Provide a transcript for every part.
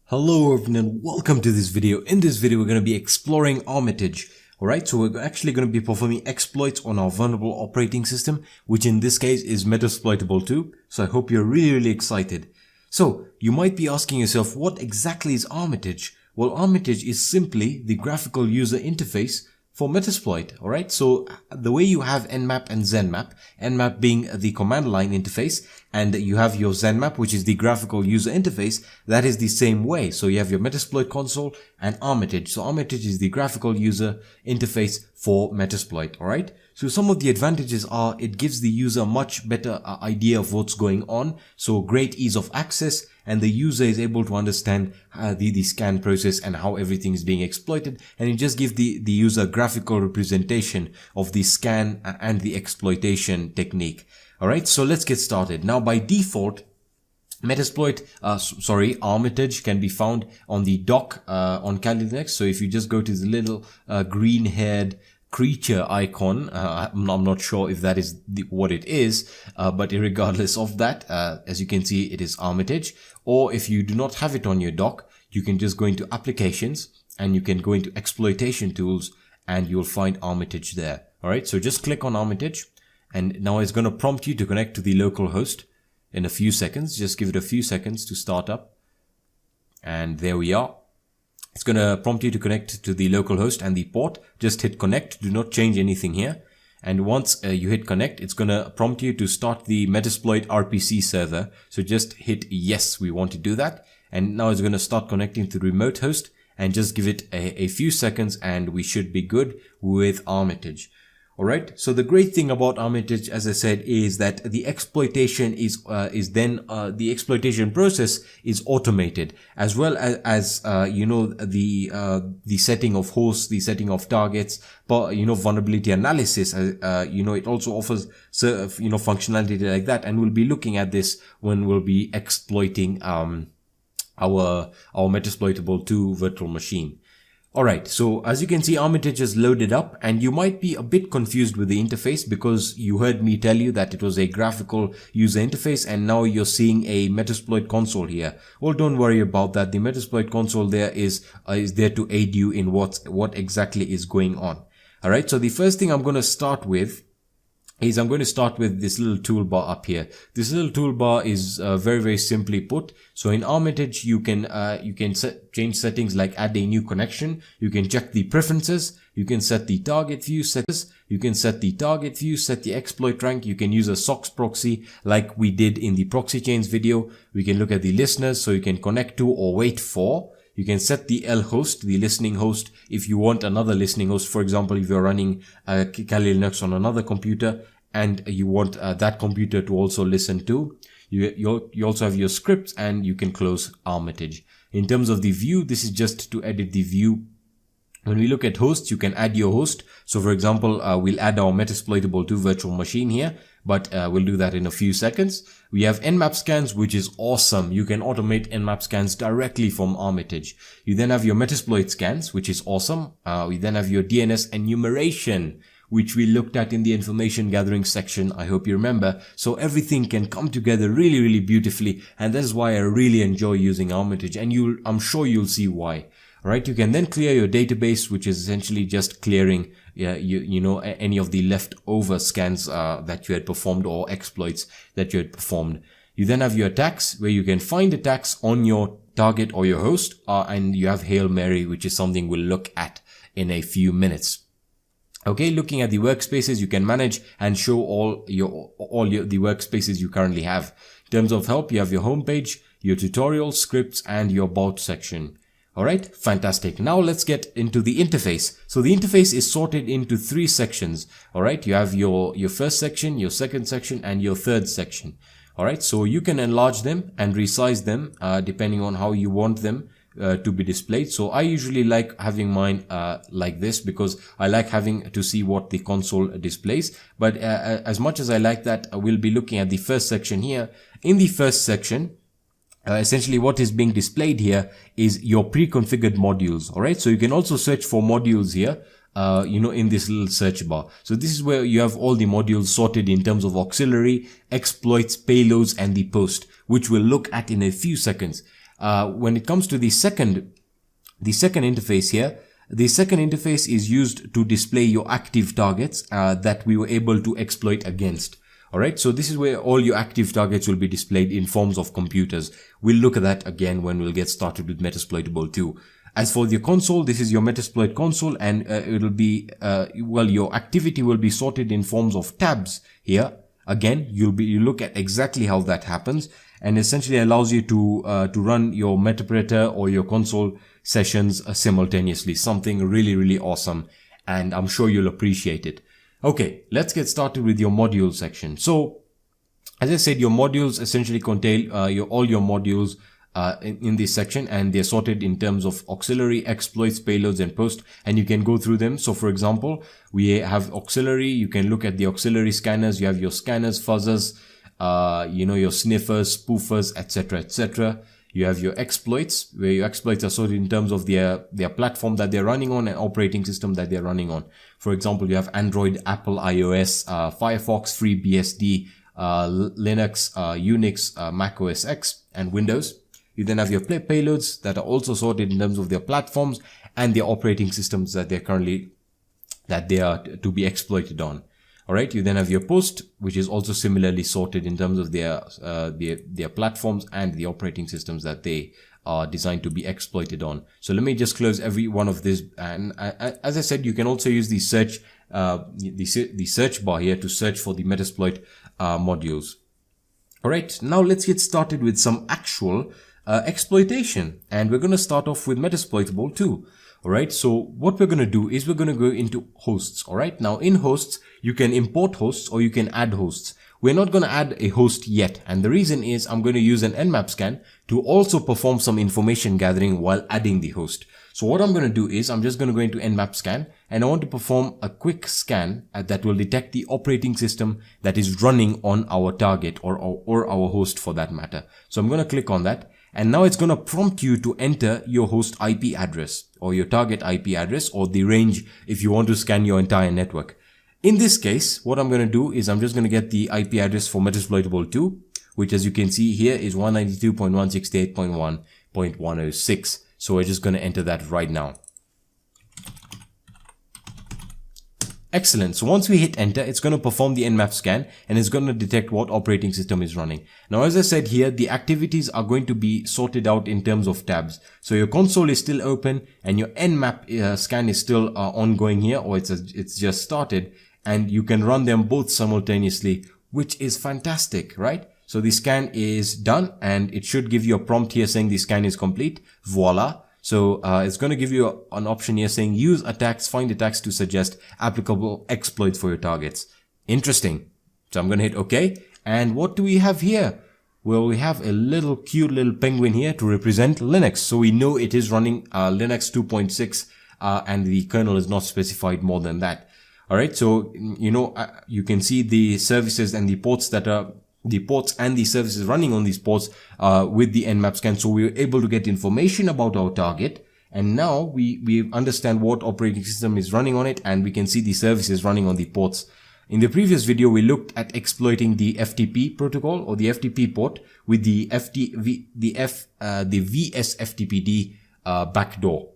Hello everyone and welcome to this video. In this video we're going to be exploring Armitage. Alright, so we're actually going to be performing exploits on our vulnerable operating system, which in this case is Metasploitable 2. So I hope you're really excited. So you might be asking yourself, what exactly is Armitage? Well, Armitage is simply the graphical user interface for Metasploit. Alright, so the way you have Nmap and Zenmap, Nmap being the command line interface, and you have your Zenmap, which is the graphical user interface, that is the same way. So you have your Metasploit console and Armitage. So Armitage is the graphical user interface for Metasploit. Alright, so some of the advantages are it gives the user a much better idea of what's going on. So great ease of access, and the user is able to understand the scan process and how everything is being exploited, and it just gives the user a graphical representation of the scan and the exploitation technique. Alright, so let's get started. Now by default, Armitage can be found on the dock on Kali Linux. So if you just go to the little green haired creature icon, I'm not sure if that is what it is, but regardless of that, as you can see, it is Armitage. Or if you do not have it on your dock, you can just go into applications and you can go into exploitation tools and you'll find Armitage there. Alright, so just click on Armitage, and now it's going to prompt you to connect to the local host in a few seconds. Just give it a few seconds to start up, and there we are. It's going to prompt you to connect to the local host and the port. Just hit connect. Do not change anything here. And once you hit connect, it's going to prompt you to start the Metasploit RPC server. So just hit yes, we want to do that. And now it's going to start connecting to the remote host, and just give it a few seconds and we should be good with Armitage. Alright, so the great thing about Armitage, as I said, is that the exploitation the exploitation process is automated, as well as the setting of hosts, the setting of targets, but vulnerability analysis. It also offers functionality like that, and we'll be looking at this when we'll be exploiting our Metasploitable 2 virtual machine. Alright, so as you can see, Armitage is loaded up, and you might be a bit confused with the interface because you heard me tell you that it was a graphical user interface, and now you're seeing a Metasploit console here. Well, don't worry about that. The Metasploit console there is there to aid you in what exactly is going on. Alright, so the first thing I'm going to start with is this little toolbar up here. This little toolbar is very simply put. So in Armitage, you can change settings like add a new connection. You can check the preferences. You can set the target view settings. You can set the target view, set the exploit rank. You can use a SOX proxy like we did in the proxy chains video. We can look at the listeners, so you can connect to or wait for. You can set the L host, the listening host, if you want another listening host. For example, if you're running Kali Linux on another computer and you want that computer to also listen to, you also have your scripts, and you can close Armitage. In terms of the view, this is just to edit the view. When we look at hosts, you can add your host. So for example, we'll add our Metasploitable 2 virtual machine here, but we'll do that in a few seconds. We have Nmap scans, which is awesome. You can automate Nmap scans directly from Armitage. You then have your Metasploit scans, which is awesome. We then have your DNS enumeration, which we looked at in the information gathering section. I hope you remember. So everything can come together really beautifully, and that is why I really enjoy using Armitage, and I'm sure you'll see why. Alright, you can then clear your database, which is essentially just clearing any of the leftover scans that you had performed, or exploits that you had performed. You then have your attacks, where you can find attacks on your target or your host, and you have Hail Mary, which is something we'll look at in a few minutes. Okay, looking at the workspaces, you can manage and show all the workspaces you currently have. In terms of help, you have your homepage, your tutorial, scripts, and your about section. Alright, fantastic. Now let's get into the interface. So the interface is sorted into 3 sections. Alright, you have your first section, your second section, and your third section. Alright, so you can enlarge them and resize them depending on how you want them to be displayed. So I usually like having mine like this, because I like having to see what the console displays. But as much as I like that, we'll be looking at the first section here. In the first section, essentially what is being displayed here is your pre-configured modules. Alright, so you can also search for modules here, in this little search bar. So this is where you have all the modules sorted in terms of auxiliary, exploits, payloads, and the post, which we'll look at in a few seconds. When it comes to the second interface here, the second interface is used to display your active targets that we were able to exploit against. Alright, so this is where all your active targets will be displayed in forms of computers. We'll look at that again when we'll get started with Metasploitable 2. As for the console, this is your Metasploit console, and it'll be, well, your activity will be sorted in forms of tabs here. Again, you look at exactly how that happens, and essentially allows you to run your Metapredator or your console sessions simultaneously. Something really, really awesome, and I'm sure you'll appreciate it. Okay, let's get started with your module section. So, as I said, your modules essentially contain all your modules in this section, and they're sorted in terms of auxiliary, exploits, payloads, and post, and you can go through them. So for example, we have auxiliary. You can look at the auxiliary scanners. You have your scanners, fuzzers, your sniffers, spoofers, etc., etc. You have your exploits, where your exploits are sorted in terms of their platform that they're running on and operating system that they're running on. For example, you have Android, Apple, iOS, Firefox, FreeBSD, Linux, Unix, Mac OS X, and Windows. You then have your payloads that are also sorted in terms of their platforms and their operating systems that they are to be exploited on. Alright, you then have your post, which is also similarly sorted in terms of their platforms and the operating systems that they are designed to be exploited on. So let me just close every one of this, and as I said, you can also use the search bar here to search for the Metasploit modules. Alright, now let's get started with some actual exploitation, and we're going to start off with Metasploitable 2. Alright, so what we're going to do is we're going to go into hosts. Alright, now in hosts, you can import hosts or you can add hosts. We're not going to add a host yet, and the reason is I'm going to use an Nmap scan to also perform some information gathering while adding the host. So what I'm going to do is I'm just going to go into Nmap scan, and I want to perform a quick scan that will detect the operating system that is running on our target or our host for that matter. So I'm going to click on that. And now it's going to prompt you to enter your host IP address or your target IP address or the range if you want to scan your entire network. In this case, what I'm going to do is I'm just going to get the IP address for Metasploitable 2, which as you can see here is 192.168.1.106. So we're just going to enter that right now. Excellent. So once we hit enter, it's going to perform the Nmap scan and it's going to detect what operating system is running. Now, as I said here, the activities are going to be sorted out in terms of tabs. So your console is still open and your Nmap scan is still ongoing here, or it's just started, and you can run them both simultaneously, which is fantastic, right? So the scan is done and it should give you a prompt here saying the scan is complete. Voila. So it's going to give you an option here saying use attacks, find attacks to suggest applicable exploits for your targets. Interesting. So I'm going to hit OK. And what do we have here? Well, we have a little cute little penguin here to represent Linux. So we know it is running Linux 2.6 and the kernel is not specified more than that. All right. So, you can see the services and the ports and the services running on these ports with the Nmap scan. So we were able to get information about our target, and now we understand what operating system is running on it, and we can see the services running on the ports. In the previous video, we looked at exploiting the FTP protocol or the FTP port with the VSFTPD backdoor.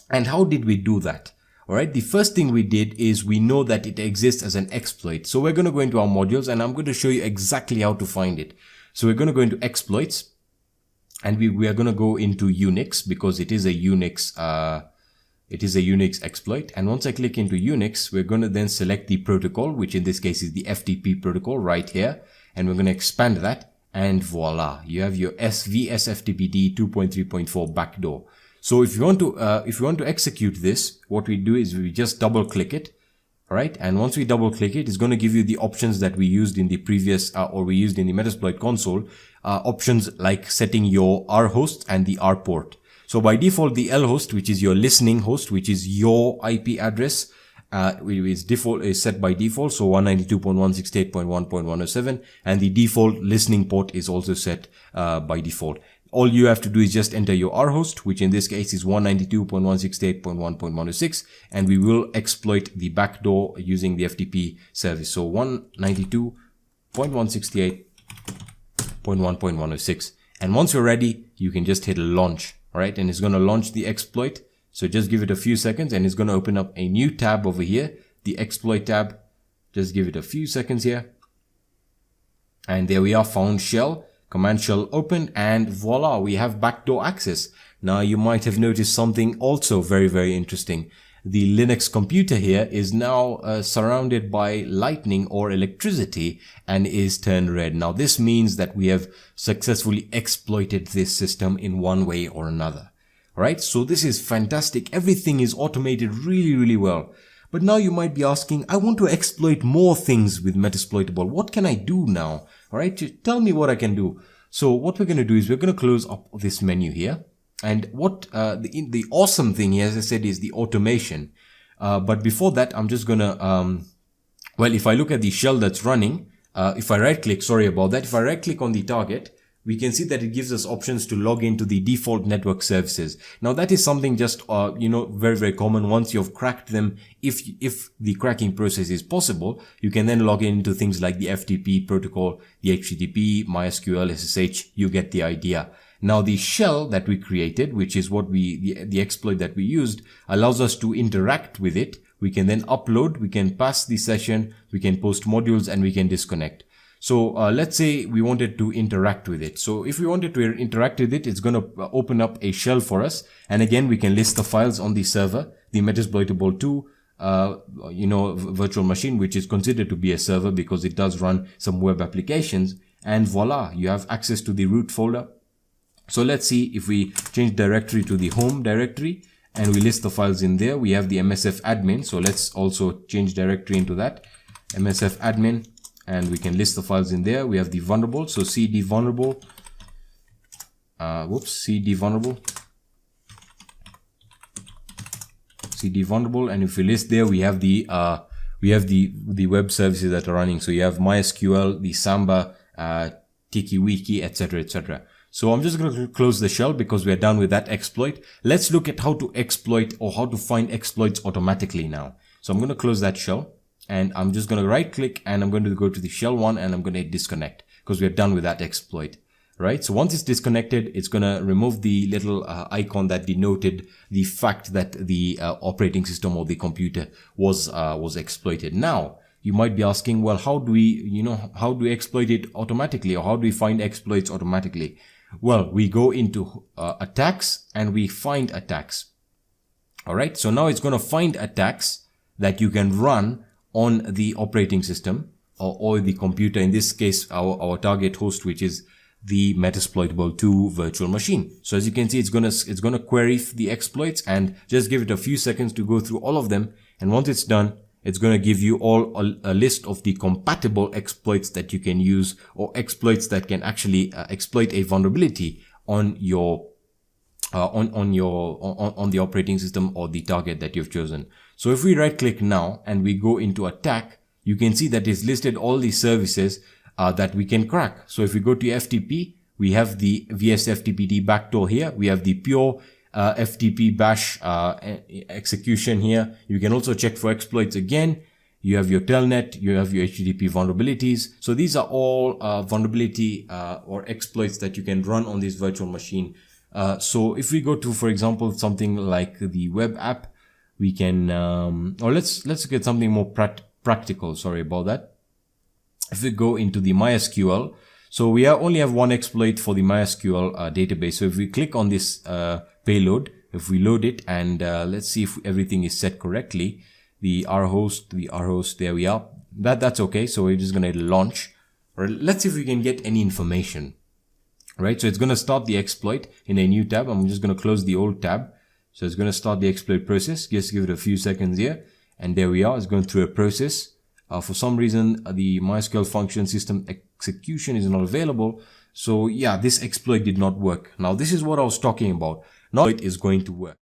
And how did we do that? Alright, the first thing we did is we know that it exists as an exploit. So we're going to go into our modules and I'm going to show you exactly how to find it. So we're going to go into exploits and we are going to go into Unix because it is a Unix exploit. And once I click into Unix, we're going to then select the protocol, which in this case is the FTP protocol right here. And we're going to expand that and voila, you have your VSFTPD 2.3.4 backdoor. So if you want to execute this, what we do is we just double click it. All right. And once we double click it, it's going to give you the options that we used in the previous, or we used in the Metasploit console, options like setting your R host and the R port. So by default, the L host, which is your listening host, which is your IP address, is set by default. So 192.168.1.107, and the default listening port is also set, by default. All you have to do is just enter your R host, which in this case is 192.168.1.106, and we will exploit the backdoor using the FTP service. So 192.168.1.106. And once you're ready, you can just hit launch. All right. And it's going to launch the exploit. So just give it a few seconds and it's going to open up a new tab over here, the exploit tab. Just give it a few seconds here. And there we are, found shell, command shell open, and voila, we have backdoor access. Now you might have noticed something also very, very interesting. The Linux computer here is now surrounded by lightning or electricity and is turned red. Now this means that we have successfully exploited this system in one way or another. All right, so this is fantastic. Everything is automated really, really well. But now you might be asking, I want to exploit more things with Metasploitable. What can I do now? All right, tell me what I can do. So what we're going to do is we're going to close up this menu here. And what the awesome thing here, as I said, is the automation. But before that, I'm just going to, well, if I look at the shell that's running, if I right click, sorry about that. If I right click on the target, we can see that it gives us options to log into the default network services. Now that is something just, very, very common. Once you've cracked them, if the cracking process is possible, you can then log into things like the FTP protocol, the HTTP, MySQL, SSH, you get the idea. Now the shell that we created, which is what the exploit that we used, allows us to interact with it. We can then upload, we can pass the session, we can post modules, and we can disconnect. So let's say we wanted to interact with it. So if we wanted to interact with it, it's going to open up a shell for us. And again, we can list the files on the server, the Metasploitable 2, virtual machine, which is considered to be a server because it does run some web applications. And voila, you have access to the root folder. So let's see if we change directory to the home directory and we list the files in there. We have the MSF admin. So let's also change directory into that MSF admin. And we can list the files in there. We have the vulnerable. So cd vulnerable. cd vulnerable. cd vulnerable. And if we list there, we have the web services that are running. So you have MySQL, the Samba, TikiWiki, etc., etc. So I'm just going to close the shell because we are done with that exploit. Let's look at how to exploit or how to find exploits automatically now. So I'm going to close that shell. And I'm just going to right click and I'm going to go to the shell one and I'm going to hit disconnect because we're done with that exploit, right? So once it's disconnected, it's going to remove the little icon that denoted the fact that the operating system or the computer was exploited. Now, you might be asking, well, how do we exploit it automatically, or how do we find exploits automatically? Well, we go into attacks and we find attacks. All right. So now it's going to find attacks that you can run on the operating system or the computer, in this case our target host, which is the Metasploitable 2 virtual machine. So as you can see, it's gonna query the exploits and just give it a few seconds to go through all of them. And once it's done, it's gonna give you all a list of the compatible exploits that you can use, or exploits that can actually exploit a vulnerability on your on the operating system or the target that you've chosen. So if we right click now and we go into attack, you can see that it's listed all the services that we can crack. So if we go to FTP, we have the VSFTPD backdoor here. We have the pure FTP bash execution here. You can also check for exploits again. You have your telnet, you have your HTTP vulnerabilities. So these are all vulnerability or exploits that you can run on this virtual machine. So if we go to, for example, something like the web app, we can, or let's look at something more practical. Sorry about that. If we go into the MySQL, so we only have one exploit for the MySQL database. So if we click on this payload, if we load it, and let's see if everything is set correctly, the rhost, there we are. That's okay. So we're just gonna launch, or let's see if we can get any information. Right, so it's going to start the exploit in a new tab. I'm just going to close the old tab. So it's going to start the exploit process. Just give it a few seconds here. And there we are. It's going through a process. For some reason, the MySQL function system execution is not available. So yeah, this exploit did not work. Now, this is what I was talking about. Now it is going to work.